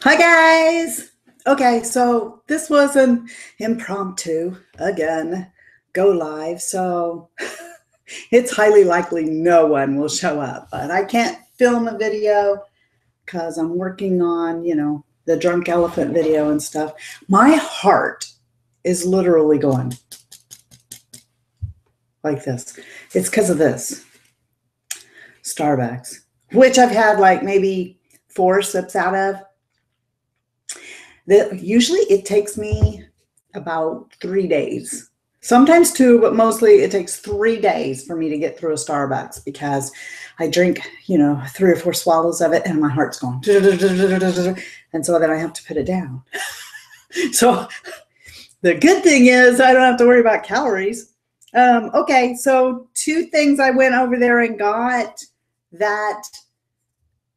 Hi guys. Okay, so this was an impromptu again, go live. So it's highly likely no one will show up, but I can't film a video because I'm working on, the drunk elephant video and stuff. My heart is literally going like this. It's because of this Starbucks, which I've had like maybe 4 sips out of. Usually it takes me about 3 days, sometimes 2, but mostly it takes 3 days for me to get through a Starbucks because I drink, 3 or 4 swallows of it and my heart's going, and so then I have to put it down. So the good thing is I don't have to worry about calories. Okay, so 2 things I went over there and got that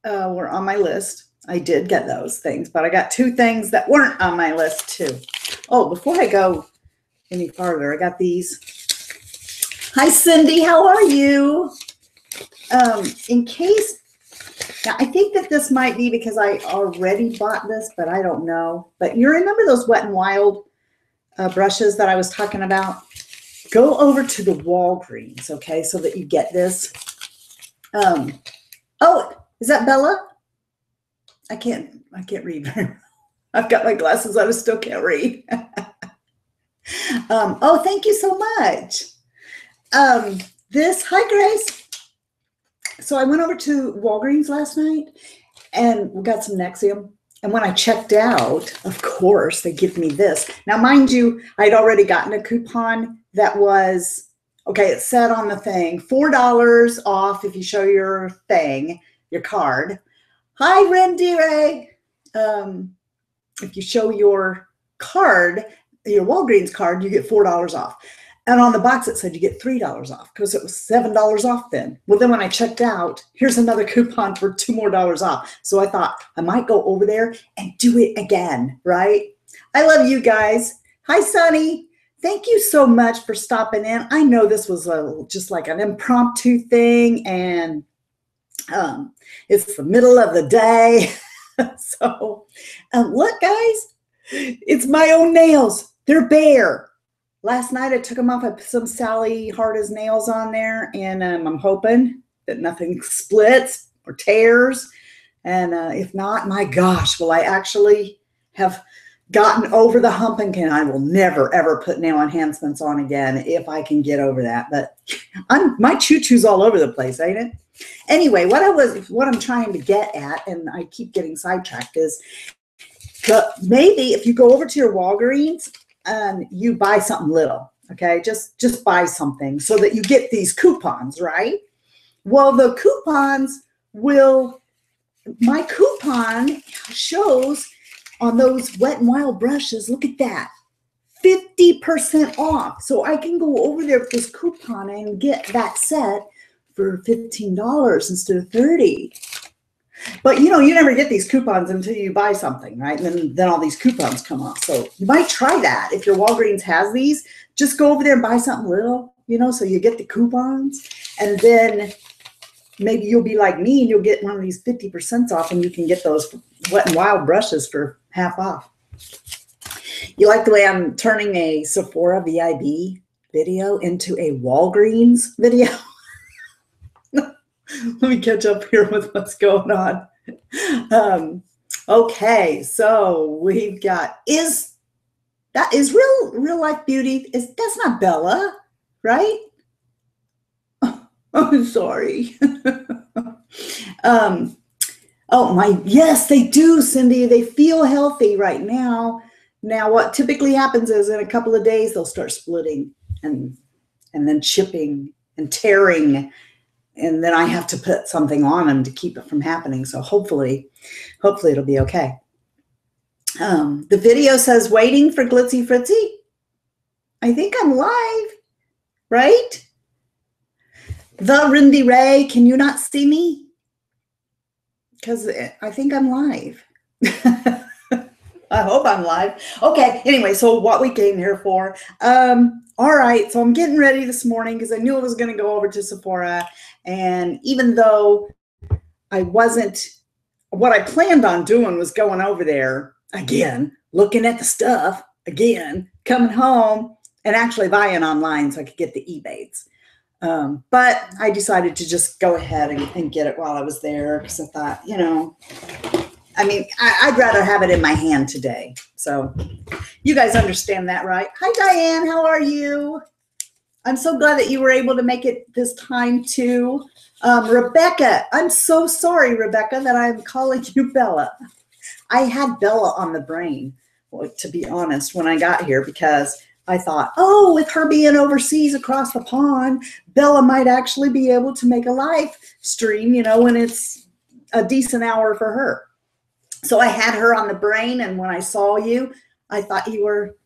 were on my list. I did get those things, but I got 2 things that weren't on my list too. Oh, before I go any farther, I got these. Hi, Cindy. How are you? In case, now I think that this might be because I already bought this, but I don't know. But you remember those Wet n Wild brushes that I was talking about? Go over to the Walgreens, okay, so that you get this. Oh, is that Bella? I can't read very well. I've got my glasses on, I still can't read. Oh, thank you so much. Hi, Grace. So I went over to Walgreens last night and we got some Nexium. And when I checked out, of course, they give me this. Now, mind you, I'd already gotten a coupon that was, okay, it said on the thing, $4 off if you show your thing, your card. Hi, Randy Ray. If you show your card, your Walgreens card, you get $4 off. And on the box, it said you get $3 off because it was $7 off then. Well, then when I checked out, here's another coupon for $2 more off. So I thought I might go over there and do it again, right? I love you guys. Hi, Sunny. Thank you so much for stopping in. I know this was just like an impromptu thing, and it's the middle of the day. So look, guys, it's my own nails. They're bare. Last night I took them off. I put some Sally Hard as Nails on there, and I'm hoping that nothing splits or tears. And if not, my gosh, will I actually have gotten over the hump, and I will never ever put nail enhancements on again if I can get over that. But my choo-choo's all over the place, ain't it? Anyway, what I'm trying to get at, and I keep getting sidetracked, is maybe if you go over to your Walgreens and you buy something little, okay, just buy something so that you get these coupons, right? Well, the coupons my coupon shows on those Wet n Wild brushes, look at that, 50% off. So I can go over there with this coupon and get that set for $15 instead of $30. But you never get these coupons until you buy something, right? And then all these coupons come off. So you might try that. If your Walgreens has these, just go over there and buy something little, so you get the coupons. And then maybe you'll be like me and you'll get one of these 50% off, and you can get those Wet n Wild brushes for half off. You like the way I'm turning a Sephora VIB video into a Walgreens video? Let me catch up here with what's going on. Okay, so we've got, that is real life beauty. That's not Bella, right? Oh, I'm sorry. Yes, they do, Cindy. They feel healthy right now. Now, what typically happens is in a couple of days, they'll start splitting and then chipping and tearing. And then I have to put something on them to keep it from happening. So hopefully it'll be okay. The video says waiting for Glitzy Fritzy. I think I'm live, right? The Rindy Ray, can you not see me? Because I think I'm live. I hope I'm live. Okay, anyway, so what we came here for. All right, so I'm getting ready this morning because I knew I was going to go over to Sephora. And even though I wasn't what I planned on doing was going over there again, looking at the stuff again, coming home and actually buying online so I could get the Ebates. But I decided to just go ahead and get it while I was there because I thought, you know, I mean, I'd rather have it in my hand today. So you guys understand that, right? Hi, Diane. How are you? I'm so glad that you were able to make it this time too. Rebecca, I'm so sorry, Rebecca, that I'm calling you Bella. I had Bella on the brain, to be honest, when I got here because I thought, oh, with her being overseas across the pond, Bella might actually be able to make a live stream, you know, when it's a decent hour for her. So I had her on the brain, and when I saw you, I thought you were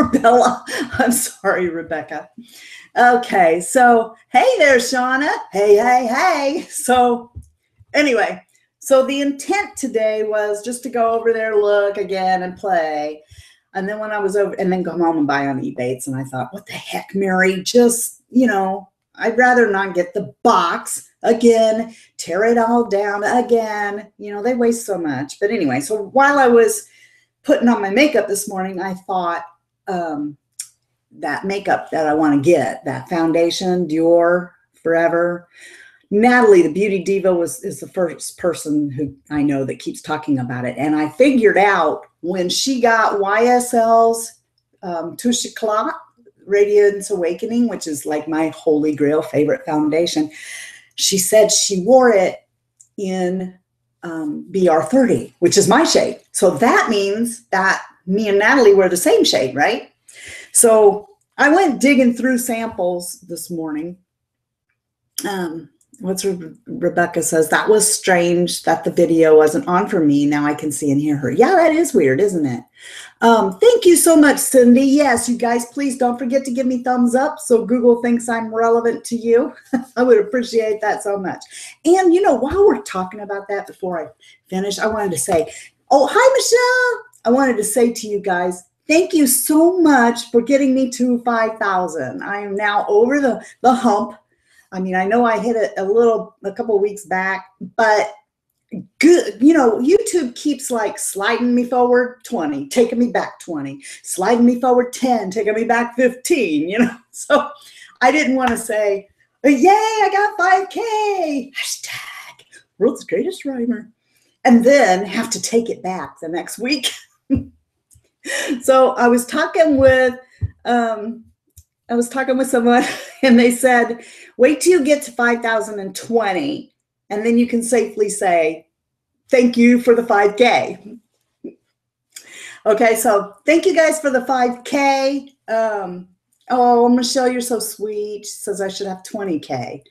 Bella. I'm sorry, Rebecca. Okay, so hey there, Shauna. Hey, hey, hey. So anyway, so the intent today was just to go over there, look again, and play. And then when I was over, and then go home and buy on Ebates, and I thought, what the heck, Mary? Just, you know, I'd rather not get the box again, tear it all down again. You know, they waste so much. But anyway, so while I was putting on my makeup this morning, I thought that makeup that I want to get, that foundation, Dior Forever. Natalie, the beauty diva, is the first person who I know that keeps talking about it. And I figured out when she got YSL's Touche Éclat Radiance Awakening, which is like my holy grail favorite foundation, she said she wore it in BR30, which is my shade. So that means that me and Natalie were the same shade, right? So I went digging through samples this morning. What's Rebecca says, that was strange that the video wasn't on for me. Now I can see and hear her. Yeah, that is weird, isn't it? Thank you so much, Cindy. Yes, you guys, please don't forget to give me thumbs up so Google thinks I'm relevant to you. I would appreciate that so much. And, you know, while we're talking about that, before I finish, I wanted to say, oh, hi, Michelle. I wanted to say to you guys, thank you so much for getting me to 5,000. I am now over the hump. I mean, I know I hit it a couple of weeks back, but good, you know, YouTube keeps like sliding me forward 20, taking me back 20, sliding me forward 10, taking me back 15, you know. So I didn't want to say, yay, I got 5K, hashtag world's greatest rhymer, and then have to take it back the next week. So I was talking with someone and they said, wait till you get to 5,020 and then you can safely say, thank you for the 5K. Okay, so thank you guys for the 5K. Oh, Michelle, you're so sweet. She says I should have 20K.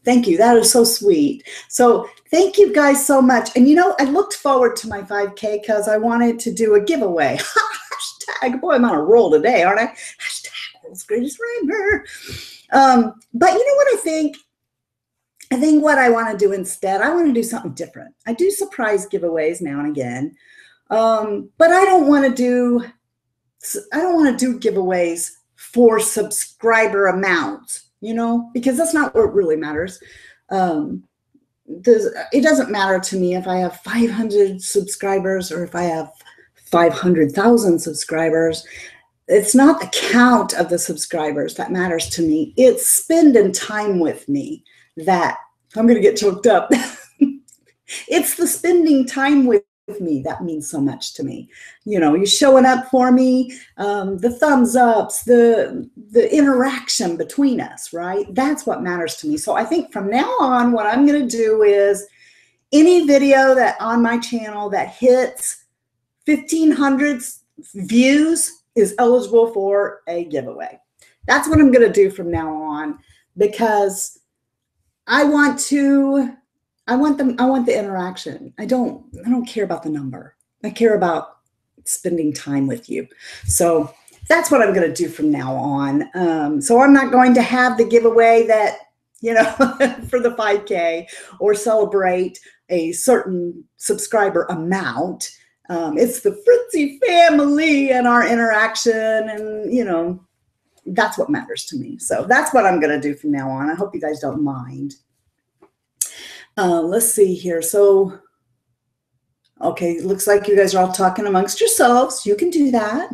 Thank you. That is so sweet. So thank you guys so much. And, you know, I looked forward to my 5K because I wanted to do a giveaway. Hashtag, boy, I'm on a roll today, aren't I? Hashtag world's greatest rhymer. But you know what I think? I think what I want to do instead, I want to do something different. I do surprise giveaways now and again. But I don't want to do giveaways for subscriber amounts, you know, because that's not what really matters. It doesn't matter to me if I have 500 subscribers or if I have 500,000 subscribers. It's not the count of the subscribers that matters to me. It's spending time with me that I'm going to get choked up. It's the spending time with me that means so much to me. You know, you showing up for me, the thumbs ups, the interaction between us, right? That's what matters to me. So I think from now on, what I'm going to do is any video that on my channel that hits 1,500 views is eligible for a giveaway. That's what I'm going to do from now on because I want the interaction. I don't care about the number. I care about spending time with you. So that's what I'm going to do from now on. So I'm not going to have the giveaway that, you know, for the 5K or celebrate a certain subscriber amount. It's the Fritzy family and our interaction, and, you know, that's what matters to me. So that's what I'm going to do from now on. I hope you guys don't mind. Let's see here. So, okay, looks like you guys are all talking amongst yourselves. You can do that.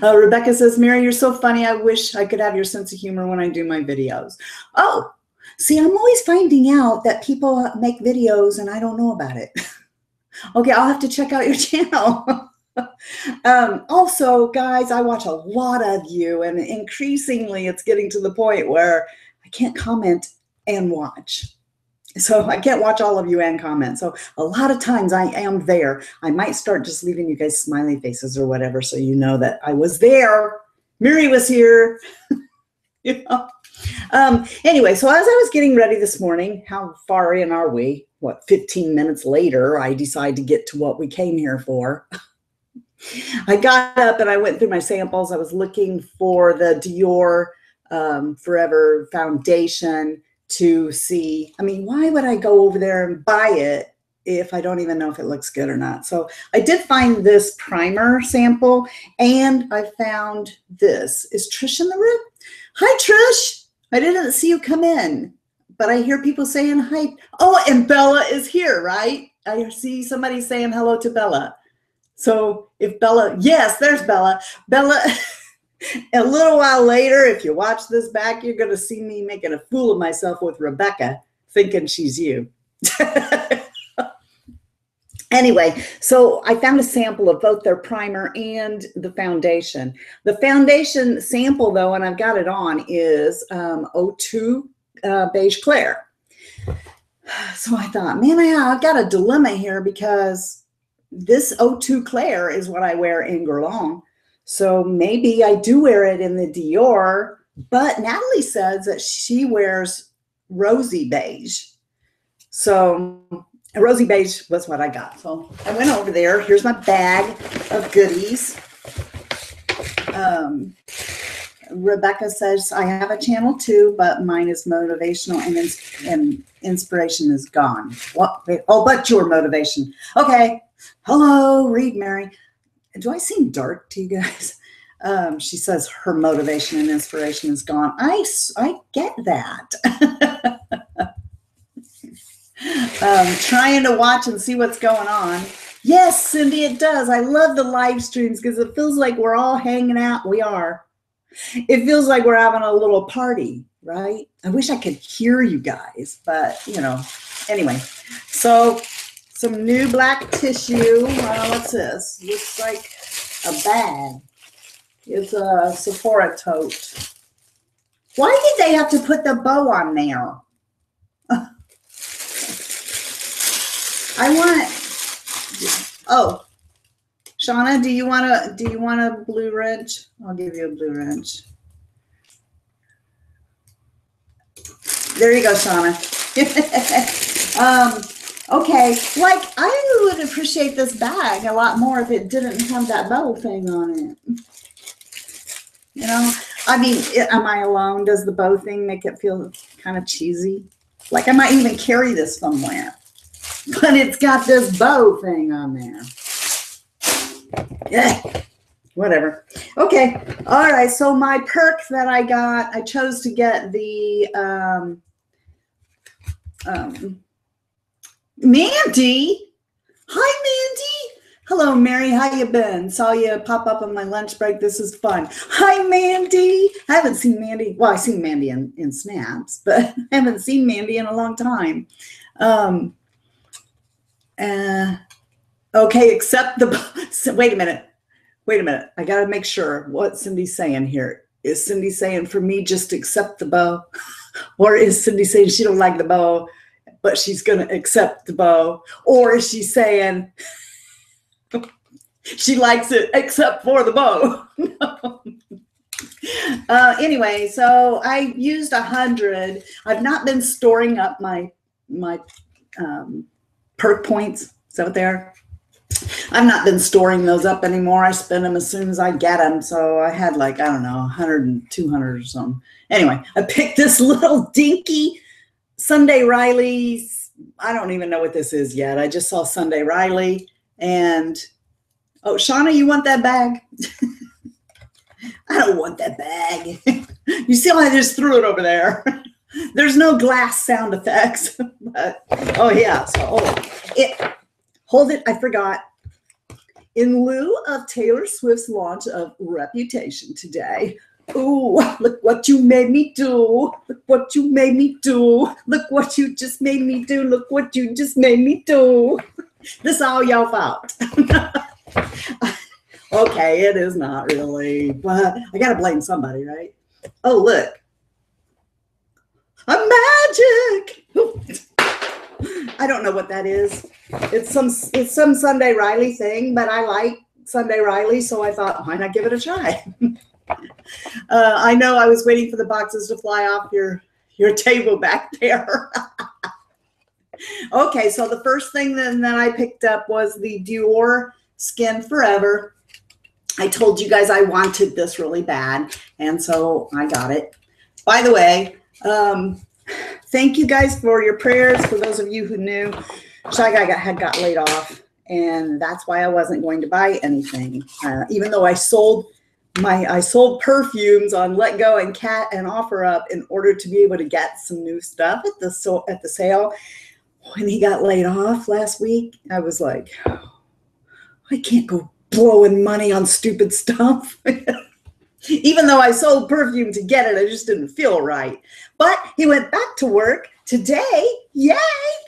Rebecca says, Mary, you're so funny. I wish I could have your sense of humor when I do my videos. Oh, see, I'm always finding out that people make videos and I don't know about it. Okay, I'll have to check out your channel. Also, guys, I watch a lot of you, and increasingly it's getting to the point where I can't comment and watch. So I can't watch all of you and comment. So a lot of times I am there. I might start just leaving you guys smiley faces or whatever, so you know that I was there. Mary was here. You know? Anyway, so as I was getting ready this morning, how far in are we? What, 15 minutes later, I decide to get to what we came here for. I got up and I went through my samples. I was looking for the Dior Forever foundation to see. I mean, why would I go over there and buy it if I don't even know if it looks good or not? So I did find this primer sample, and I found this. Is Trish in the room? Hi, Trish. I didn't see you come in, but I hear people saying hi. Oh, and Bella is here, right? I see somebody saying hello to Bella. So if Bella, yes, there's Bella. Bella, a little while later, if you watch this back, you're going to see me making a fool of myself with Rebecca, thinking she's you. Anyway, so I found a sample of both their primer and the foundation. The foundation sample, though, and I've got it on, is 02 Beige Clair. So I thought, man, I've got a dilemma here because this 02 Clair is what I wear in Guerlain. So maybe I do wear it in the Dior, but Natalie says that she wears rosy beige. So rosy beige was what I got. So I went over there. Here's my bag of goodies. Rebecca says, I have a channel too, but mine is motivational and inspiration is gone. What? Oh, but your motivation. Okay. Hello, Reed Mary. Do I seem dark to you guys? She says her motivation and inspiration is gone. I get that. Trying to watch and see what's going on. Yes, Cindy, it does. I love the live streams because it feels like we're all hanging out. We are. It feels like we're having a little party, right? I wish I could hear you guys, but, you know, anyway. So some new black tissue. What's this? Looks like a bag. It's a Sephora tote. Why did they have to put the bow on there? I want. Oh, Shauna, do you want a blue wrench? I'll give you a blue wrench. There you go, Shauna. Okay, like I would appreciate this bag a lot more if it didn't have that bow thing on it. You know, I mean, am I alone? Does the bow thing make it feel kind of cheesy? Like I might even carry this somewhere, but it's got this bow thing on there. Yeah, whatever. Okay, all right. So my perk that I got, I chose to get the Mandy. Hi, Mandy. Hello, Mary. How you been? Saw you pop up on my lunch break. This is fun. Hi, Mandy. I haven't seen Mandy. Well, I've seen Mandy in snaps, but I haven't seen Mandy in a long time. Okay, except the, wait a minute. Wait a minute. I got to make sure what Cindy's saying here. Is Cindy saying for me just accept the bow? Or is Cindy saying she don't like the bow, but she's going to accept the bow? Or is she saying she likes it except for the bow? Anyway, so I used 100. I've not been storing up my perk points. Is that what they are? I've not been storing those up anymore. I spend them as soon as I get them. So I had like, I don't know, 100 and 200 or something. Anyway, I picked this little dinky Sunday Riley's. I don't even know what this is yet. I just saw Sunday Riley. And, oh, Shauna, you want that bag? I don't want that bag. You see how I just threw it over there? There's no glass sound effects, but oh yeah. So hold it. I forgot. In lieu of Taylor Swift's launch of Reputation today, ooh, look what you made me do. Look what you made me do. Look what you just made me do. Look what you just made me do. This all your fault. Okay, it is not really, but I gotta blame somebody, right? Oh, look. A magic. I don't know what that is. It's some Sunday Riley thing, but I like Sunday Riley, so I thought, why not give it a try? I know I was waiting for the boxes to fly off your table back there. Okay, so the first thing that I picked up was the Dior Skin Forever. I told you guys I wanted this really bad, and so I got it. By the way, thank you guys for your prayers. For those of you who knew, Shy Guy had got laid off, and that's why I wasn't going to buy anything. Even though I sold perfumes on Let Go and Cat and OfferUp in order to be able to get some new stuff at the sale. When he got laid off last week, I was like, I can't go blowing money on stupid stuff. Even though I sold perfume to get it, I just didn't feel right. But he went back to work today. Yay,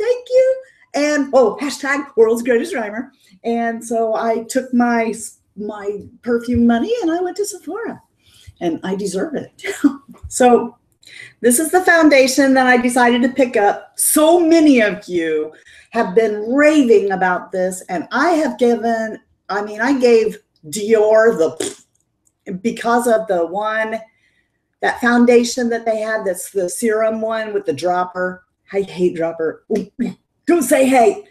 thank you. And, oh, hashtag world's greatest rhymer. And so I took my perfume money and I went to Sephora. And I deserve it. So this is the foundation that I decided to pick up. So many of you have been raving about this. And I gave Dior because of that foundation that they had, that's the serum one with the dropper. I hate dropper. Ooh, don't say hate.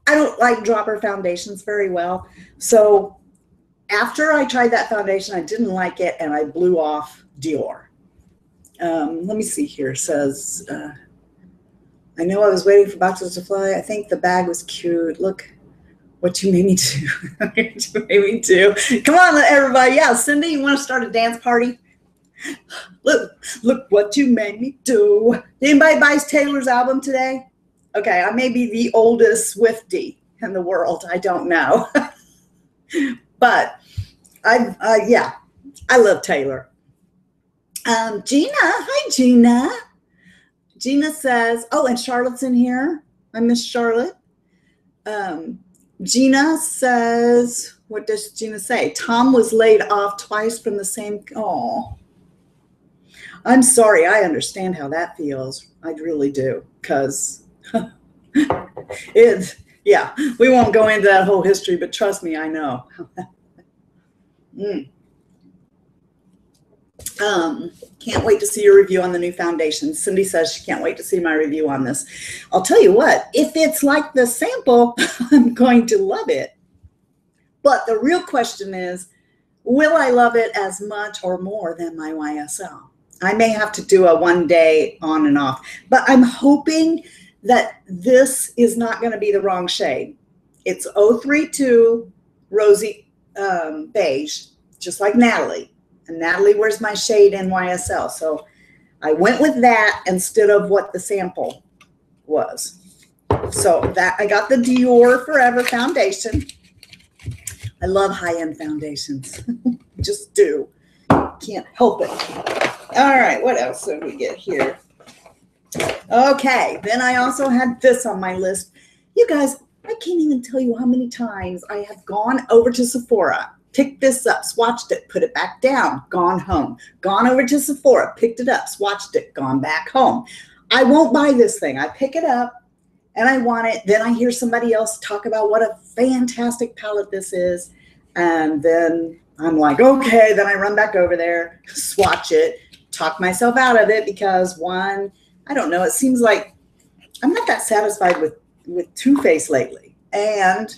I don't like dropper foundations very well. So after I tried that foundation, I didn't like it, and I blew off Dior. Let me see here. It says, I know I was waiting for boxes to fly. I think the bag was cute. Look what you made me do. What you made me do. Come on, everybody. Yeah, Cindy, you want to start a dance party? Look what you made me do. Anybody buys Taylor's album today? Okay, I may be the oldest Swiftie in the world. I don't know. But yeah, I love Taylor. Gina, hi Gina. Gina says, oh, and Charlotte's in here. I miss Charlotte. Gina says, what does Gina say? Tom was laid off twice from the same. Oh, I'm sorry. I understand how that feels. I really do. Because yeah, we won't go into that whole history, but trust me, I know. Can't wait to see your review on the new foundation. Cindy says she can't wait to see my review on this. I'll tell you what, if it's like the sample, I'm going to love it. But the real question is, will I love it as much or more than my YSL? I may have to do a 1 day on and off, but I'm hoping that this is not going to be the wrong shade. It's 032 Rosy Beige, just like Natalie. And Natalie wears my shade in YSL. So I went with that instead of what the sample was. So that I got the Dior Forever foundation. I love high-end foundations. Just do. Can't help it. All right, what else did we get here? Okay, then I also had this on my list. You guys, I can't even tell you how many times I have gone over to Sephora, picked this up, swatched it, put it back down, gone home. Gone over to Sephora, picked it up, swatched it, gone back home. I won't buy this thing. I pick it up and I want it. Then I hear somebody else talk about what a fantastic palette this is. And then I'm like, okay, then I run back over there, swatch it, talk myself out of it because one, I don't know, it seems like I'm not that satisfied with Too Faced lately. And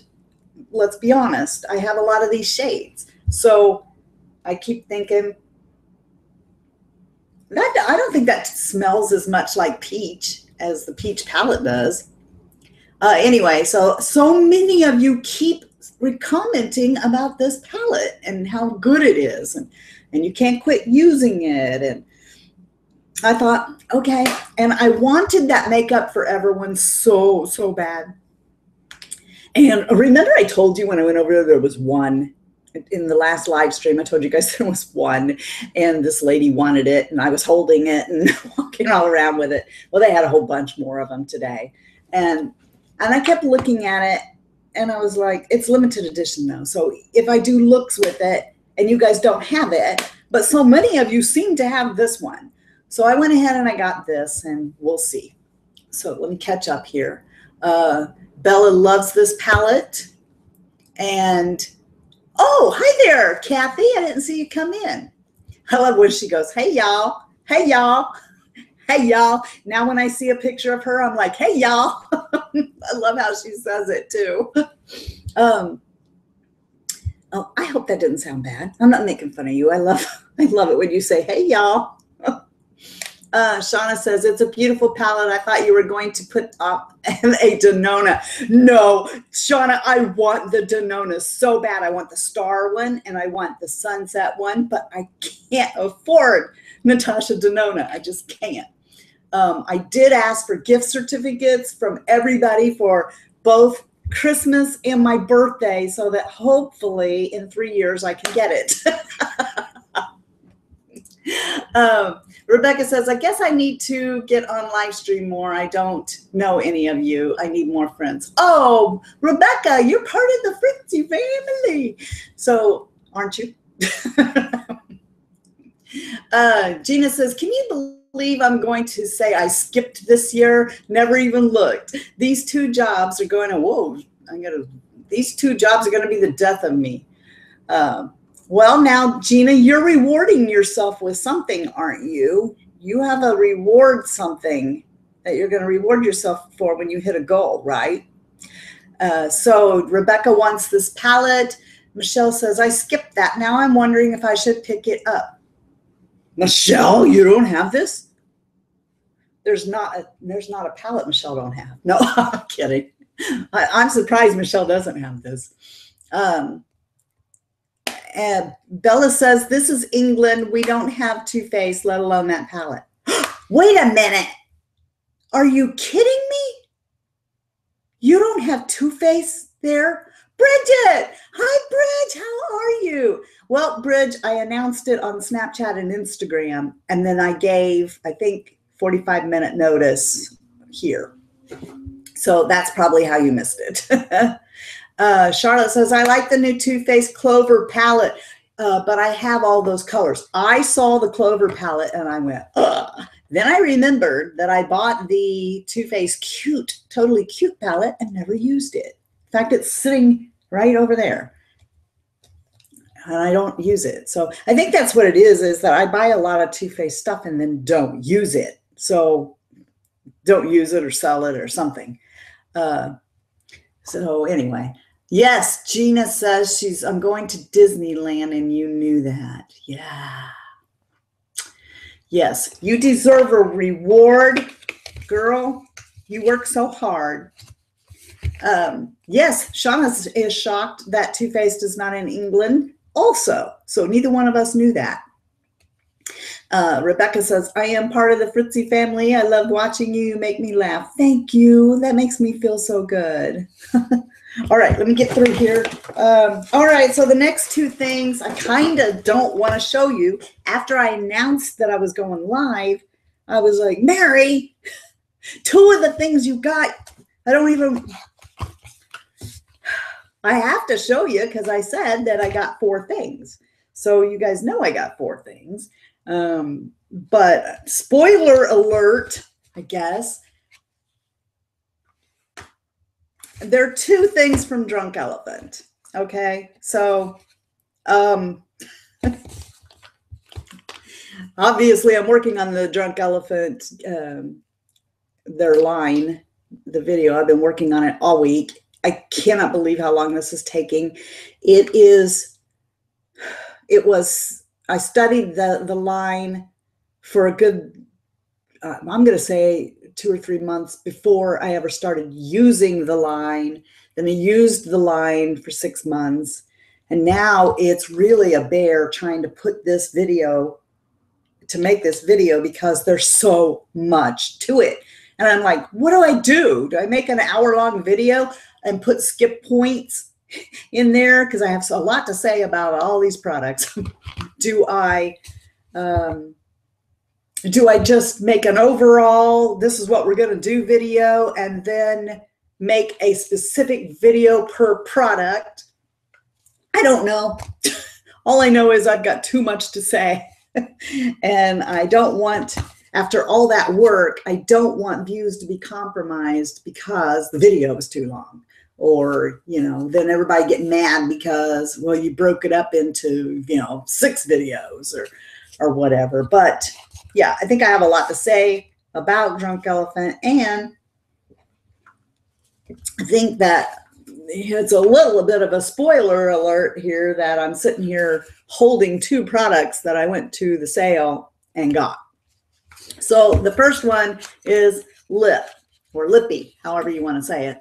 let's be honest, I have a lot of these shades. So I keep thinking, I don't think that smells as much like peach as the peach palette does. Anyway, so many of you keep commenting about this palette and how good it is. And you can't quit using it. And I thought, okay. And I wanted that makeup for everyone so, so bad. And remember I told you when I went over there was one. In the last live stream, I told you guys there was one, and this lady wanted it, and I was holding it and walking all around with it. Well, they had a whole bunch more of them today. And I kept looking at it, and I was like, it's limited edition though. So if I do looks with it and you guys don't have it, but so many of you seem to have this one. So I went ahead and I got this, and we'll see. So let me catch up here. Bella loves this palette. And oh, hi there, Kathy. I didn't see you come in. I love when she goes, hey, y'all. Hey, y'all. Hey, y'all. Now when I see a picture of her, I'm like, hey, y'all. I love how she says it, too. Oh, I hope that didn't sound bad. I'm not making fun of you. I love it when you say, hey, y'all. Shauna says, it's a beautiful palette. I thought you were going to put up a Denona. No, Shauna, I want the Denona so bad. I want the star one and I want the sunset one, but I can't afford Natasha Denona. I just can't. I did ask for gift certificates from everybody for both Christmas and my birthday so that hopefully in 3 years I can get it. Rebecca says, I guess I need to get on live stream more. I don't know any of you. I need more friends. Oh, Rebecca, you're part of the Fritzy family. So aren't you? Gina says, can you believe I'm going to say I skipped this year? Never even looked. These two jobs are going to, whoa, these two jobs are going to be the death of me. Well, now, Gina, you're rewarding yourself with something, aren't you? You have a reward something that you're going to reward yourself for when you hit a goal, right? So Rebecca wants this palette. Michelle says, I skipped that. Now I'm wondering if I should pick it up. Michelle, you don't have this? There's not a palette Michelle don't have. No, I'm kidding. I'm surprised Michelle doesn't have this. And Bella says, this is England. We don't have Too Faced, let alone that palette. Wait a minute. Are you kidding me? You don't have Too Faced there? Bridget. Hi, Bridge. How are you? Well, Bridge, I announced it on Snapchat and Instagram, and then I gave, I think, 45-minute notice here. So that's probably how you missed it. Charlotte says, I like the new Too Faced Clover palette, but I have all those colors. I saw the Clover palette and I went, ugh. Then I remembered that I bought the Too Faced Cute, Totally Cute palette and never used it. In fact, it's sitting right over there and I don't use it. So I think that's what it is that I buy a lot of Too Faced stuff and then don't use it. So don't use it or sell it or something. So anyway. Yes, Gina says I'm going to Disneyland and you knew that. Yeah. Yes, you deserve a reward, girl. You work so hard. Yes, Shauna is shocked that Too Faced is not in England also. So neither one of us knew that. Rebecca says, I am part of the Fritzy family. I love watching you. You make me laugh. Thank you. That makes me feel so good. All right, let me get through here. All right, so the next two things I kind of don't want to show you. After I announced that I was going live, I was like, Mary, two of the things you got, I have to show you because I said that I got 4 things. So you guys know I got 4 things. But spoiler alert, I guess. There are 2 things from Drunk Elephant. Okay, so obviously I'm working on the Drunk Elephant, their line, the video. I've been working on it all week. I cannot believe how long this is taking. I studied the line for a good, I'm going to say 2 or 3 months before I ever started using the line. Then I used the line for 6 months. And now it's really a bear trying to put this video to make this video because there's so much to it. And I'm like, what do I do? Do I make an hour-long video and put skip points in there? Because I have a lot to say about all these products. Do I just make an overall, this is what we're going to do video, and then make a specific video per product? I don't know. All I know is I've got too much to say. And I don't want, after all that work, I don't want views to be compromised because the video was too long. Or, you know, then everybody get mad because, well, you broke it up into, you know, 6 videos or whatever. But yeah, I think I have a lot to say about Drunk Elephant, and I think that it's a little bit of a spoiler alert here that I'm sitting here holding 2 products that I went to the sale and got. So the first one is lip, or lippy, however you want to say it.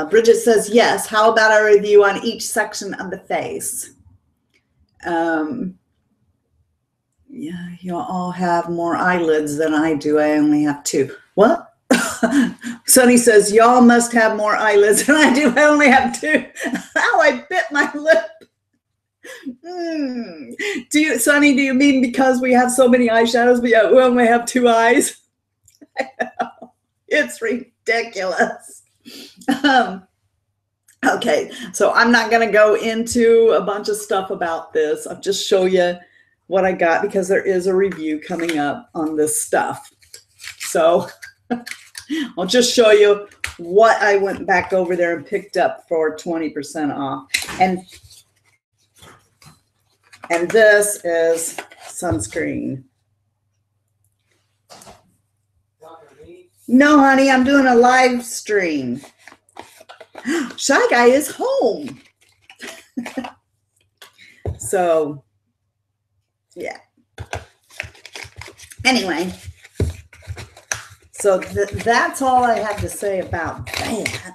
Bridget says, yes, how about a review on each section of the face? Yeah, you all have more eyelids than I do. I only have 2. What? Sonny says, y'all must have more eyelids than I do. I only have 2. Ow, I bit my lip. Sonny, do you mean because we have so many eyeshadows, we only have 2 eyes? It's ridiculous. Okay, so I'm not going to go into a bunch of stuff about this. I'll just show you what I got because there is a review coming up on this stuff. So I'll just show you what I went back over there and picked up for 20% off. And this is sunscreen. No, honey, I'm doing a live stream. Shy Guy is home. So, yeah. Anyway, so that's all I have to say about that.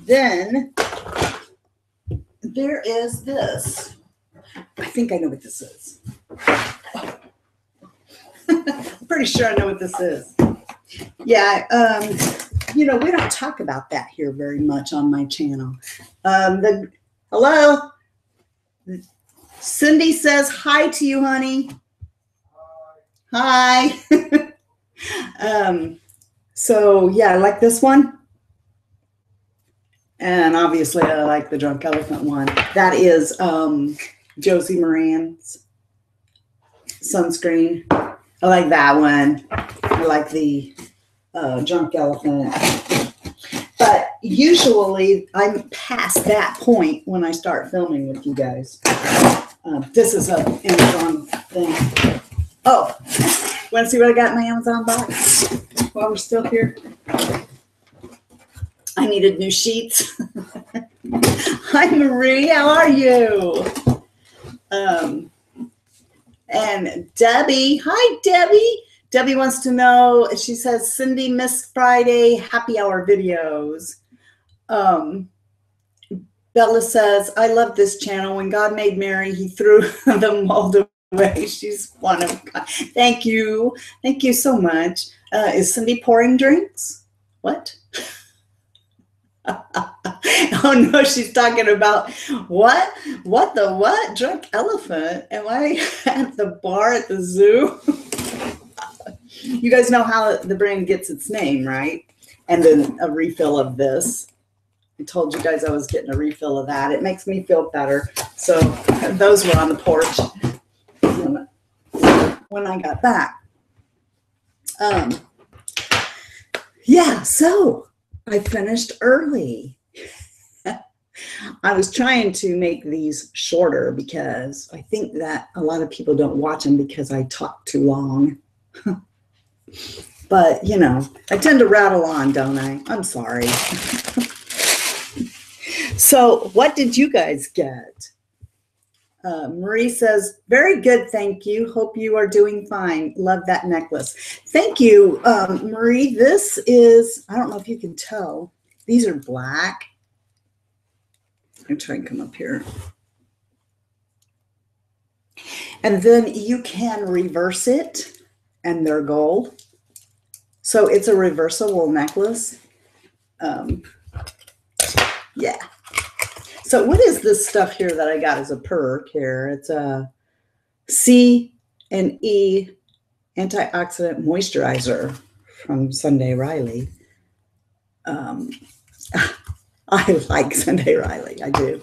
Then there is this. I think I know what this is. I'm pretty sure I know what this is. Yeah, you know, we don't talk about that here very much on my channel. Hello? Cindy says hi to you, honey. Hi. So, yeah, I like this one. And obviously, I like the Drunk Elephant one. That is Josie Moran's sunscreen. I like that one. I like the Drunk Elephant. But usually I'm past that point when I start filming with you guys. This is an Amazon thing. Oh, want to see what I got in my Amazon box while we're still here? I needed new sheets. Hi, Marie. How are you? And Debbie. Hi, Debbie. Debbie wants to know, she says, Cindy missed Friday happy hour videos. Bella says, I love this channel. When God made Mary, he threw the mold away. She's one of God. Thank you. Thank you so much. Is Cindy pouring drinks? What? Oh no, she's talking about what? What the what? Drunk Elephant? Am I at the bar at the zoo? You guys know how the brand gets its name, right? And then a refill of this. I told you guys I was getting a refill of that. It makes me feel better. So those were on the porch when I got back. Yeah, so I finished early. I was trying to make these shorter because I think that a lot of people don't watch them because I talk too long. But, you know, I tend to rattle on, don't I? I'm sorry. So what did you guys get? Marie says, very good, thank you. Hope you are doing fine. Love that necklace. Thank you, Marie. This is, I don't know if you can tell, these are black. Let me try and come up here. And then you can reverse it, and they're gold. So it's a reversible necklace. Yeah. So what is this stuff here that I got as a perk here? It's a C and E antioxidant moisturizer from Sunday Riley. I like Sunday Riley. I do.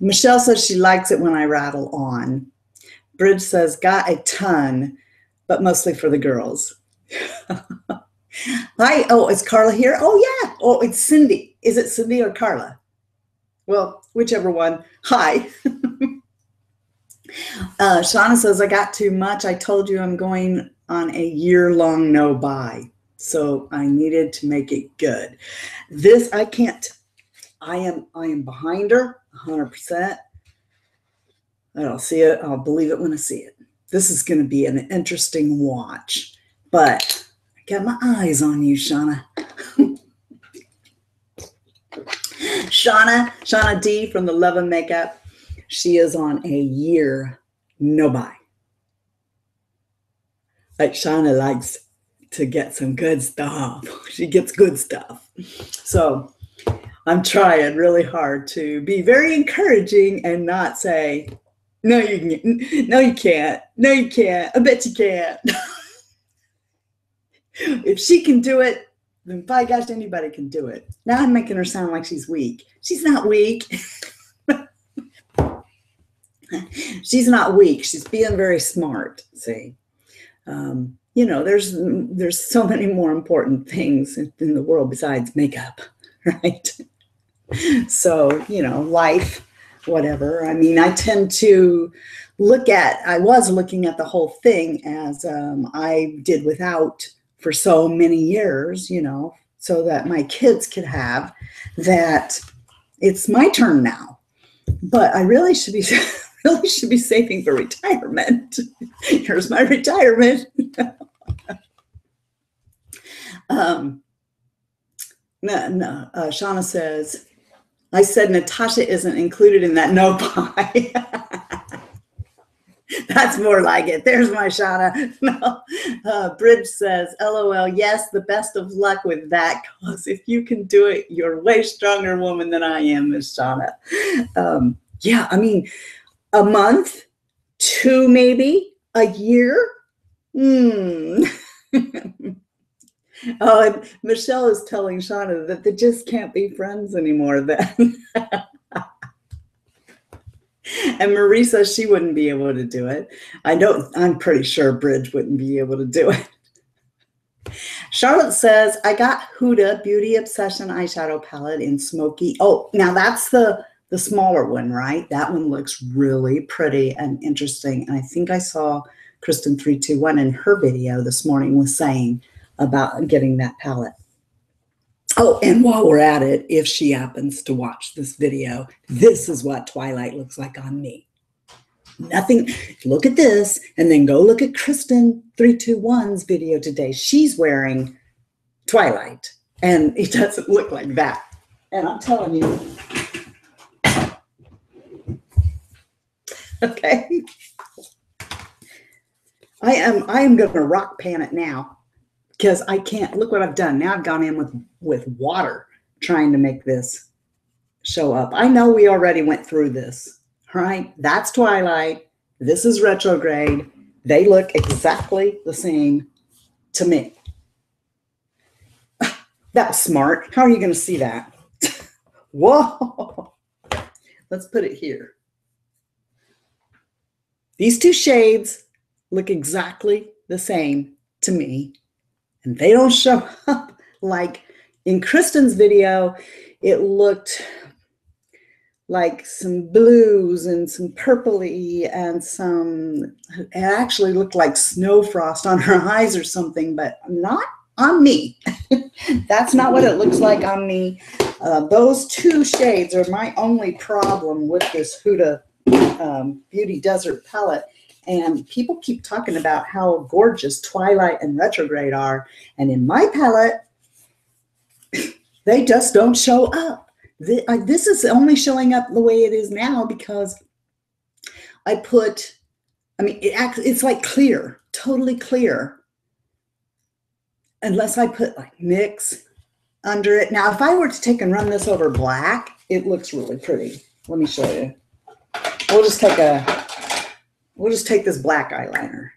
Michelle says she likes it when I rattle on. Bridge says, got a ton, but mostly for the girls. Hi. Oh, is Carla here? Oh, yeah. Oh, it's Cindy. Is it Cindy or Carla? Well, whichever one. Hi. Shauna says, I got too much. I told you I'm going on a year-long no-buy. So I needed to make it good. This, I can't. I am behind her 100%. I don't see it. I'll believe it when I see it. This is going to be an interesting watch. But I got my eyes on you, Shauna. Shauna D from the Love and Makeup. She is on a year no buy. Like Shauna likes to get some good stuff. She gets good stuff. So I'm trying really hard to be very encouraging and not say, no, you can, no, you can't. No, you can't. I bet you can't. If she can do it, then by gosh, anybody can do it. Now I'm making her sound like she's weak. She's not weak. She's not weak. She's being very smart. See, you know, there's so many more important things in the world besides makeup, right? So, you know, life, whatever. I mean, I tend to I was looking at the whole thing as I did without for so many years, you know, so that my kids could have that. It's my turn now, but I really should be saving for retirement. Here's my retirement. Shauna says, I said Natasha isn't included in that no buy. That's more like it. There's my Shauna. No. Bridge says, LOL, yes, the best of luck with that, because if you can do it, you're a way stronger woman than I am, Miss Shauna. Yeah, I mean, a month, 2 maybe, a year. Oh, and Michelle is telling Shauna that they just can't be friends anymore then. And Marie says she wouldn't be able to do it. I'm pretty sure Bridge wouldn't be able to do it. Charlotte says, I got Huda Beauty Obsession eyeshadow palette in Smoky. Oh, now that's the smaller one, right? That one looks really pretty and interesting. And I think I saw Kristen 321 in her video this morning was saying about getting that palette. Oh, and while we're at it, if she happens to watch this video, this is what Twilight looks like on me. Nothing. Look at this, and then go look at Kristen 321's video today. She's wearing Twilight, and it doesn't look like that. And I'm telling you. Okay. I am going to rock pan it now. Because I can't, look what I've done. Now I've gone in with water trying to make this show up. I know we already went through this, right? That's Twilight. This is Retrograde. They look exactly the same to me. That was smart. How are you going to see that? Whoa. Let's put it here. These two shades look exactly the same to me. And they don't show up like in Kristen's video. It looked like some blues and some purpley and it actually looked like snow frost on her eyes or something, but not on me. That's not what it looks like on me. Those two shades are my only problem with this Huda Beauty Desert palette. And people keep talking about how gorgeous Twilight and Retrograde are. And in my palette, they just don't show up. This is only showing up the way it is now because I put, I mean, it's like clear, totally clear. Unless I put like NYX under it. Now, if I were to take and run this over black, it looks really pretty. Let me show you. We'll just take this black eyeliner.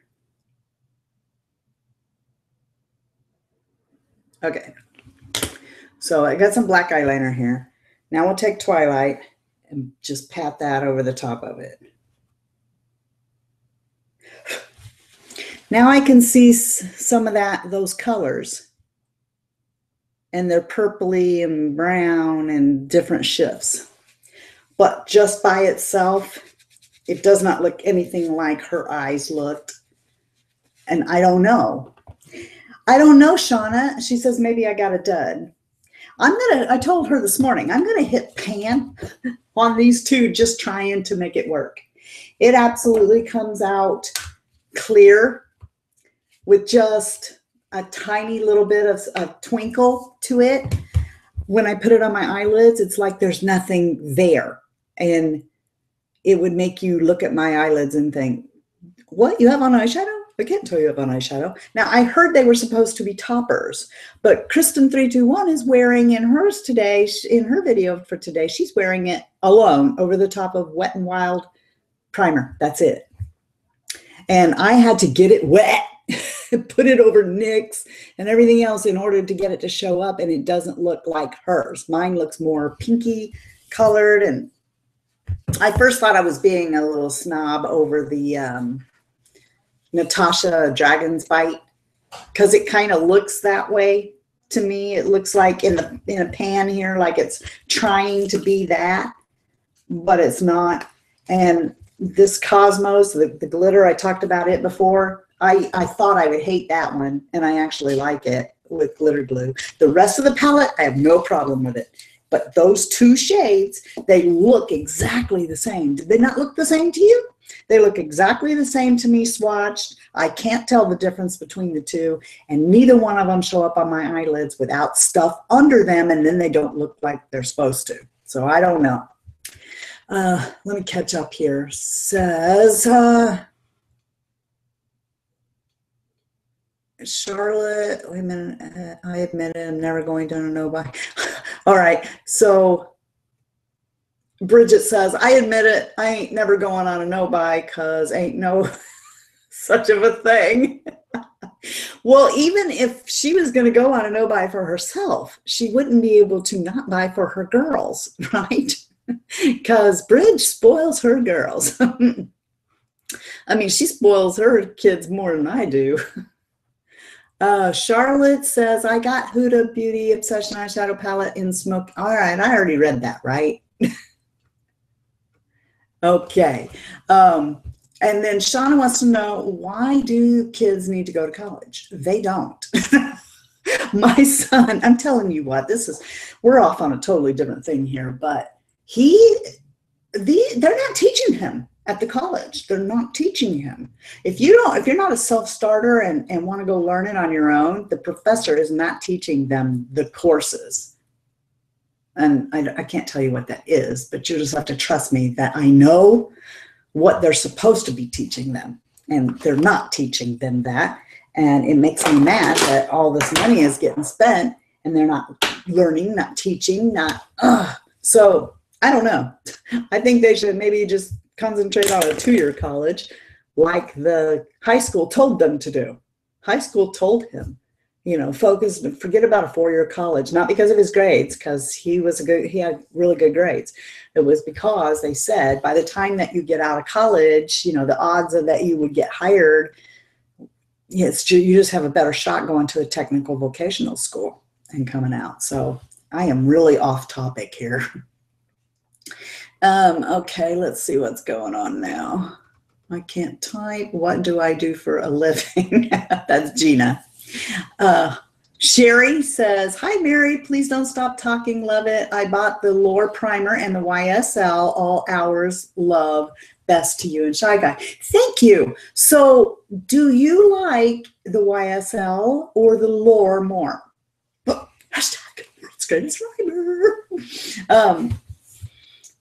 Okay. So I got some black eyeliner here. Now we'll take Twilight and just pat that over the top of it. Now I can see some of those colors, and they're purpley and brown and different shifts. But just by itself, it does not look anything like her eyes looked. And I don't know. I don't know, Shauna. She says, maybe I got a dud. I told her this morning, I'm going to hit pan on these two, just trying to make it work. It absolutely comes out clear with just a tiny little bit of a twinkle to it. When I put it on my eyelids, it's like there's nothing there. And it would make you look at my eyelids and think, what, you have on eyeshadow? I can't tell you have on eyeshadow. Now, I heard they were supposed to be toppers, but Kristen321 is wearing in hers today, in her video for today, she's wearing it alone over the top of Wet n Wild primer. That's it. And I had to get it wet, put it over NYX and everything else in order to get it to show up, and it doesn't look like hers. Mine looks more pinky colored, and I first thought I was being a little snob over the Natasha Dragon's Bite, because it kind of looks that way to me. It looks like in a pan here, like it's trying to be that, but it's not. And this Cosmos, the glitter, I talked about it before. I thought I would hate that one, and I actually like it with glitter glue. The rest of the palette, I have no problem with it. But those two shades, they look exactly the same. Did they not look the same to you? They look exactly the same to me swatched. I can't tell the difference between the two, and neither one of them show up on my eyelids without stuff under them, and then they don't look like they're supposed to. So I don't know. Let me catch up here. Says Charlotte, wait a minute, I admit it, I'm never going down a no-buy. All right, so Bridget says, I admit it, I ain't never going on a no-buy because ain't no such of a thing. Well, even if she was going to go on a no-buy for herself, she wouldn't be able to not buy for her girls, right? Because Bridge spoils her girls. I mean, she spoils her kids more than I do. Charlotte says, I got Huda Beauty Obsession Eyeshadow Palette in Smoke. All right, I already read that, right? Okay. And then Shauna wants to know, why do kids need to go to college? They don't. My son, I'm telling you what, we're off on a totally different thing here, but they're not teaching him at the college. They're not teaching him. If you're not a self-starter and want to go learn it on your own, the professor is not teaching them the courses. And I can't tell you what that is, but you just have to trust me that I know what they're supposed to be teaching them, and they're not teaching them that. And it makes me mad that all this money is getting spent and they're not learning, not teaching, so I don't know. I think they should maybe just concentrate on a 2-year college like the high school told them to do. High school told him, forget about a 4-year college, not because of his grades, because he had really good grades. It was because they said by the time that you get out of college, the odds of that you would get hired, you just have a better shot going to a technical vocational school and coming out. So I am really off topic here. Okay, let's see what's going on now. I can't type. What do I do for a living? That's Gina. Sherry says, hi, Mary, please don't stop talking. Love it. I bought the Lore Primer and the YSL. All hours. Love. Best to you and Shy Guy. Thank you. So do you like the YSL or the Lore more? Hashtag World's Greatest Primer.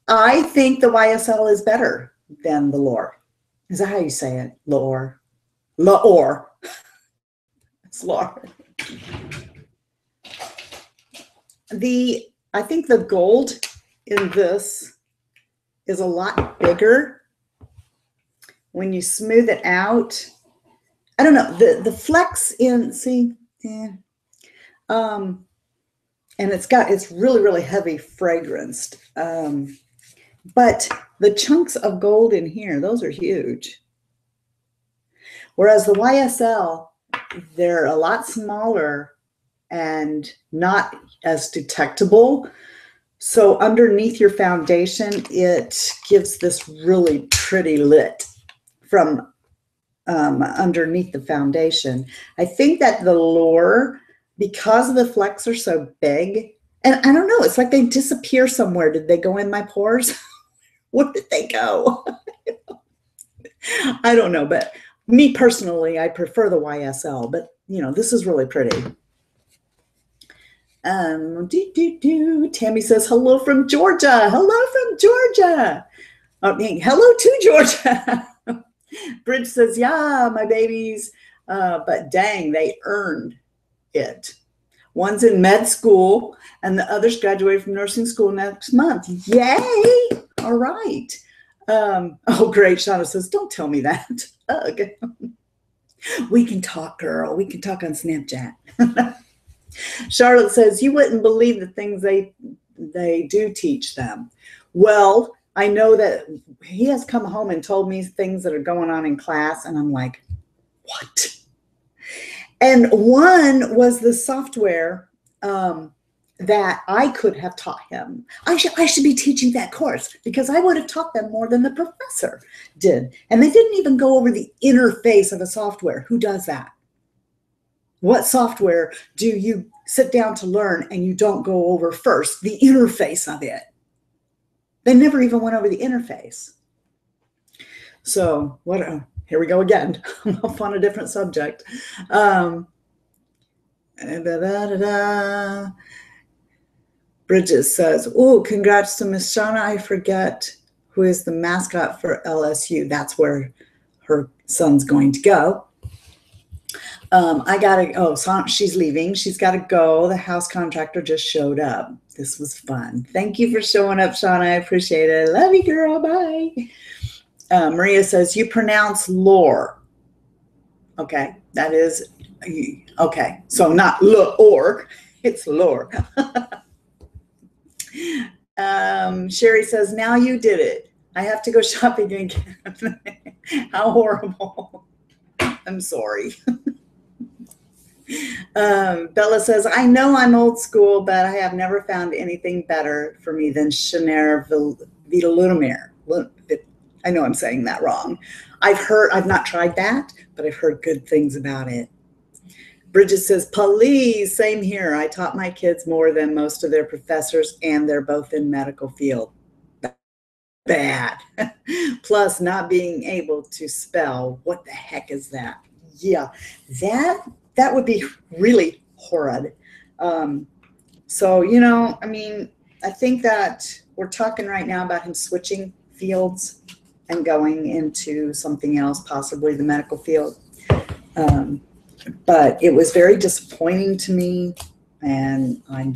I think the YSL is better than the Lore. Is that how you say it? Lore. Lore. It's Lore. I think the gold in this is a lot bigger. When you smooth it out, I don't know, the flex in, see, yeah. And it's really, really heavy fragranced. But the chunks of gold in here, those are huge. Whereas the YSL, they're a lot smaller and not as detectable. So underneath your foundation, it gives this really pretty lit from underneath the foundation. I think that the Lure, because the flecks are so big, and I don't know, it's like they disappear somewhere. Did they go in my pores? Where did they go? I don't know, but me personally, I prefer the YSL, but you know, this is really pretty. Tammy says, hello from Georgia. Hello from Georgia. Oh, hello to Georgia. Bridge says, yeah, my babies, but dang, they earned it. One's in med school and the other's graduated from nursing school next month. Yay. All right. Oh, great. Shauna says, don't tell me that. Ugh. We can talk, girl. We can talk on Snapchat. Charlotte says, you wouldn't believe the things they do teach them. Well, I know that he has come home and told me things that are going on in class, and I'm like, what? And one was the software that I could have taught him. I should be teaching that course because I would have taught them more than the professor did. And they didn't even go over the interface of a software. Who does that? What software do you sit down to learn and you don't go over first the interface of it? They never even went over the interface. So here we go again. I'm off on a different subject. Bridget says, oh, congrats to Miss Shauna. I forget who is the mascot for LSU. That's where her son's going to go. She's leaving. She's got to go. The house contractor just showed up. This was fun. Thank you for showing up, Shauna. I appreciate it. Love you, girl. Bye. Maria says, you pronounce Lore. Okay, that is, okay. So not Lore, it's Lore. Sherry says, now you did it. I have to go shopping again. How horrible. I'm sorry. Bella says, I know I'm old school, but I have never found anything better for me than Chanel Vitalumir. I know I'm saying that wrong. I've not tried that, but I've heard good things about it. Bridget says, please, same here. I taught my kids more than most of their professors, and they're both in medical field. Bad. Plus, not being able to spell. What the heck is that? Yeah, that would be really horrid. So, you know, I mean, I think that we're talking right now about him switching fields and going into something else, possibly the medical field. But it was very disappointing to me, and I'm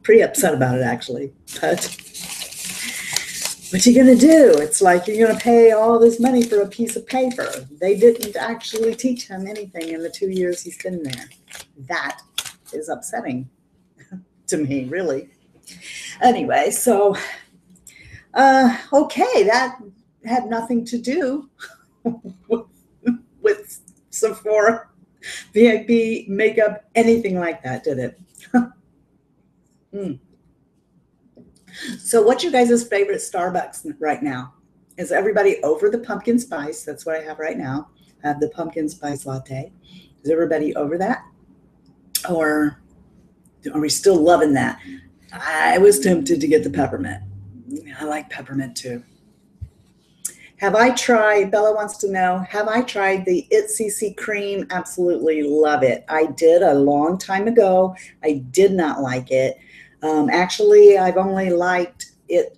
pretty upset about it, actually. But what are you going to do? It's like you're going to pay all this money for a piece of paper. They didn't actually teach him anything in the 2 years he's been there. That is upsetting to me, really. Anyway, so, okay, that had nothing to do with Sephora VIB makeup, anything like that, did it? So what's your guys' favorite Starbucks right now? Is everybody over the pumpkin spice? That's what I have right now. I have the pumpkin spice latte. Is everybody over that? Or are we still loving that? I was tempted to get the peppermint. I like peppermint too. Have I tried, Bella wants to know, have I tried the ItCC cream? Absolutely love it. I did a long time ago. I did not like it. Actually, I've only liked it.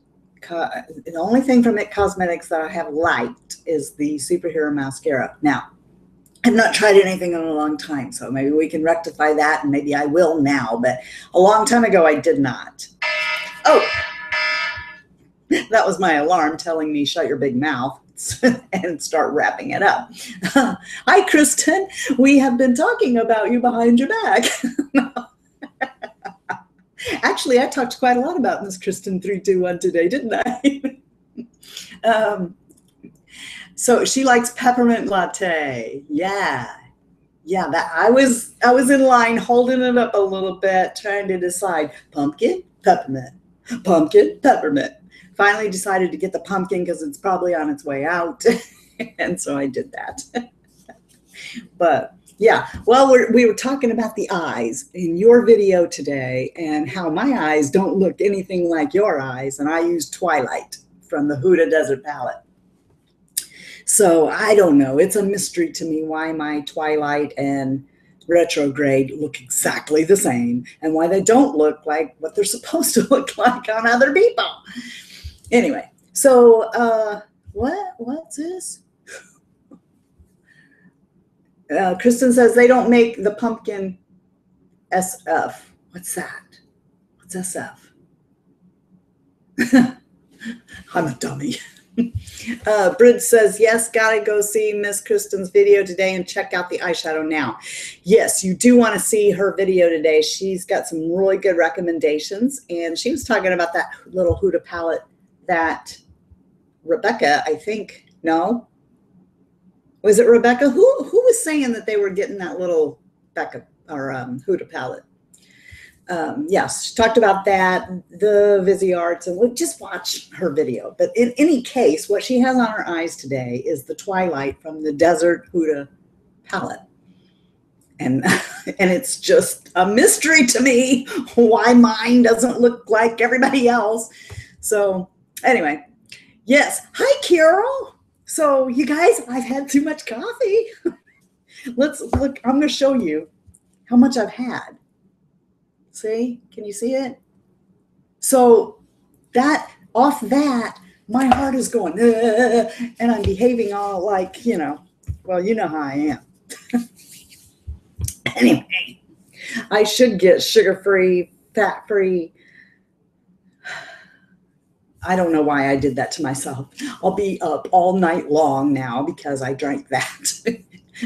The only thing from It Cosmetics that I have liked is the Superhero Mascara. Now, I've not tried anything in a long time, so maybe we can rectify that, and maybe I will now, but a long time ago I did not. Oh, that was my alarm telling me shut your big mouth and start wrapping it up. Hi, Kristen. We have been talking about you behind your back. Actually, I talked quite a lot about Miss Kristen 321 today, didn't I? So she likes peppermint latte. Yeah. Yeah, that I was in line holding it up a little bit, trying to decide pumpkin, peppermint, pumpkin, peppermint. Finally decided to get the pumpkin because it's probably on its way out. And so I did that. But yeah, well, we were talking about the eyes in your video today and how my eyes don't look anything like your eyes. And I use Twilight from the Huda Desert palette. So I don't know. It's a mystery to me why my Twilight and Retrograde look exactly the same and why they don't look like what they're supposed to look like on other people. Anyway, so what's this? Kristen says they don't make the pumpkin SF. What's that? What's SF? I'm a dummy. Bridge says, yes, gotta go see Miss Kristen's video today and check out the eyeshadow now. Yes, you do want to see her video today. She's got some really good recommendations, and she was talking about that little Huda palette that Rebecca, I think, no? Was it Rebecca? Who was saying that they were getting that little Becca or Huda palette? Yes, she talked about that, the Viziarts, and we'll just watch her video. But in any case, what she has on her eyes today is the Twilight from the Desert Huda palette. And it's just a mystery to me why mine doesn't look like everybody else. So anyway, yes. Hi, Carol. So you guys, I've had too much coffee. Let's look. I'm going to show you how much I've had. See, can you see it? So that off that, my heart is going, and I'm behaving all like, you know, well, you know how I am. Anyway, I should get sugar-free, fat-free. I don't know why I did that to myself. I'll be up all night long now because I drank that.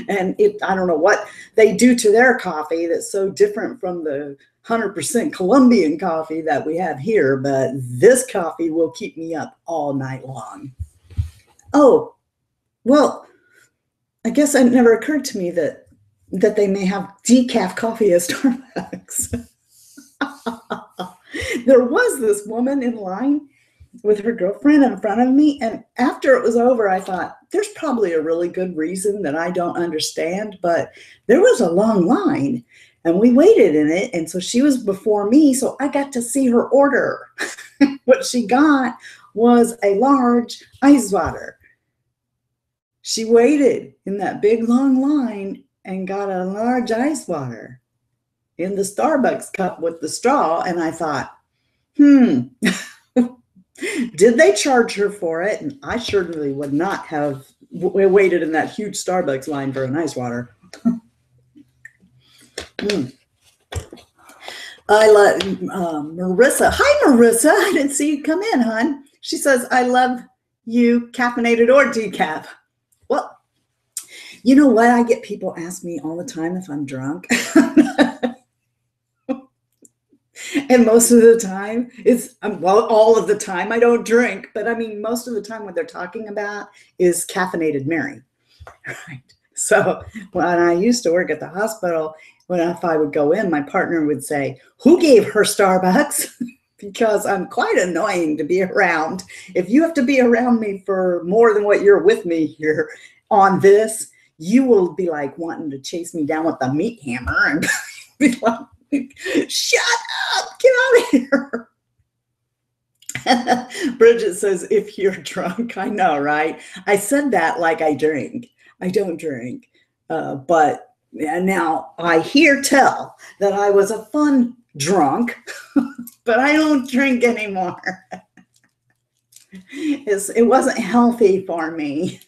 And I don't know what they do to their coffee that's so different from the 100% Colombian coffee that we have here, but this coffee will keep me up all night long. Oh, well, I guess it never occurred to me that they may have decaf coffee at Starbucks. There was this woman in line with her girlfriend in front of me, and after it was over, I thought, there's probably a really good reason that I don't understand, but there was a long line, and we waited in it, and so she was before me, so I got to see her order. What she got was a large ice water. She waited in that big long line and got a large ice water in the Starbucks cup with the straw, and I thought, did they charge her for it? And I certainly would not have waited in that huge Starbucks line for an ice water. I love Marissa. Hi, Marissa. I didn't see you come in, hon. She says, I love you, caffeinated or decaf. Well, you know what? I get people ask me all the time if I'm drunk. And most of the time, well, all of the time I don't drink, but I mean, most of the time what they're talking about is caffeinated Mary, right? So when I used to work at the hospital, if I would go in, my partner would say, who gave her Starbucks? Because I'm quite annoying to be around. If you have to be around me for more than what you're with me here on this, you will be like wanting to chase me down with a meat hammer and be like, shut up, get out of here. Bridget says, if you're drunk, I know, right? I said that like I drink. I don't drink. But now I hear tell that I was a fun drunk, but I don't drink anymore. It wasn't healthy for me.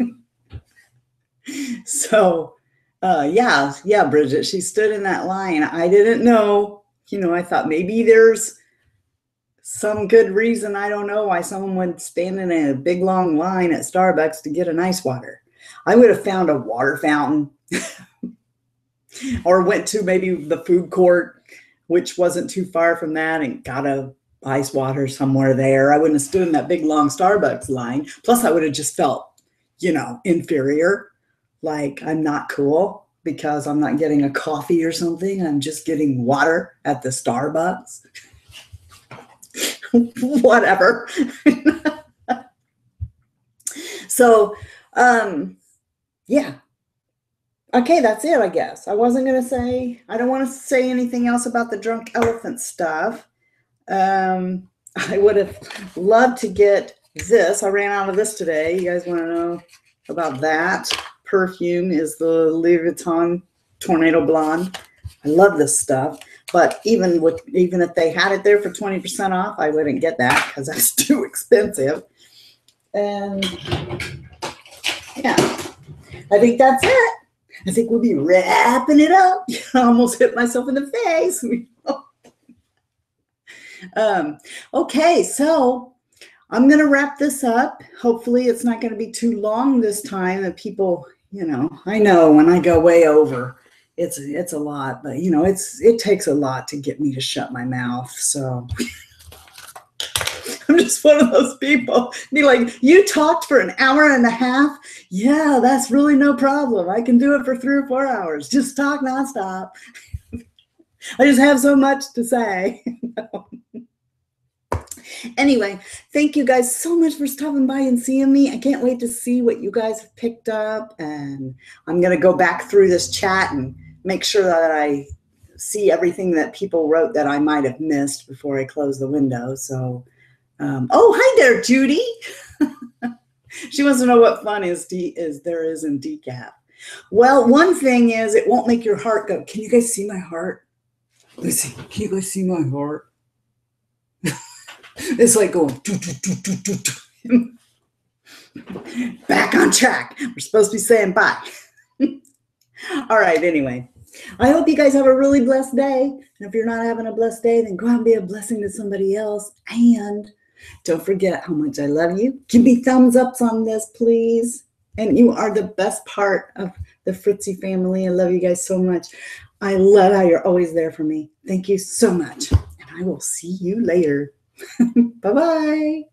So, yeah, Bridget, she stood in that line. I didn't know, I thought maybe there's some good reason, I don't know, why someone would stand in a big long line at Starbucks to get an ice water. I would have found a water fountain or went to maybe the food court, which wasn't too far from that, and got a ice water somewhere there. I wouldn't have stood in that big long Starbucks line. Plus I would have just felt, inferior, like I'm not cool because I'm not getting a coffee or something. I'm just getting water at the Starbucks. Whatever. So, yeah. Okay, that's it, I guess. I wasn't going to say, I don't want to say anything else about the drunk elephant stuff. I would have loved to get this. I ran out of this today. You guys want to know about that? Perfume is the Louis Vuitton Tornado Blonde. I love this stuff. But even if they had it there for 20% off, I wouldn't get that because that's too expensive. And yeah, I think that's it. I think we'll be wrapping it up. I almost hit myself in the face. Okay, so I'm going to wrap this up. Hopefully it's not going to be too long this time that people, I know when I go way over, it's a lot, but it takes a lot to get me to shut my mouth. So I'm just one of those people. Be like, you talked for an hour and a half? Yeah, that's really no problem. I can do it for 3 or 4 hours. Just talk nonstop. I just have so much to say. Anyway, thank you guys so much for stopping by and seeing me. I can't wait to see what you guys have picked up. And I'm going to go back through this chat and make sure that I see everything that people wrote that I might have missed before I close the window. So, oh, hi there, Judy. She wants to know what fun there is in decaf. Well, one thing is it won't make your heart go. Can you guys see my heart? Let me see. Can you guys see my heart? It's like going doo, doo, doo, doo, doo, doo. Back on track. We're supposed to be saying bye. All right, anyway. I hope you guys have a really blessed day. And if you're not having a blessed day, then go out and be a blessing to somebody else. And don't forget how much I love you. Give me thumbs ups on this, please. And you are the best part of the Fritzy family. I love you guys so much. I love how you're always there for me. Thank you so much. And I will see you later. Bye-bye.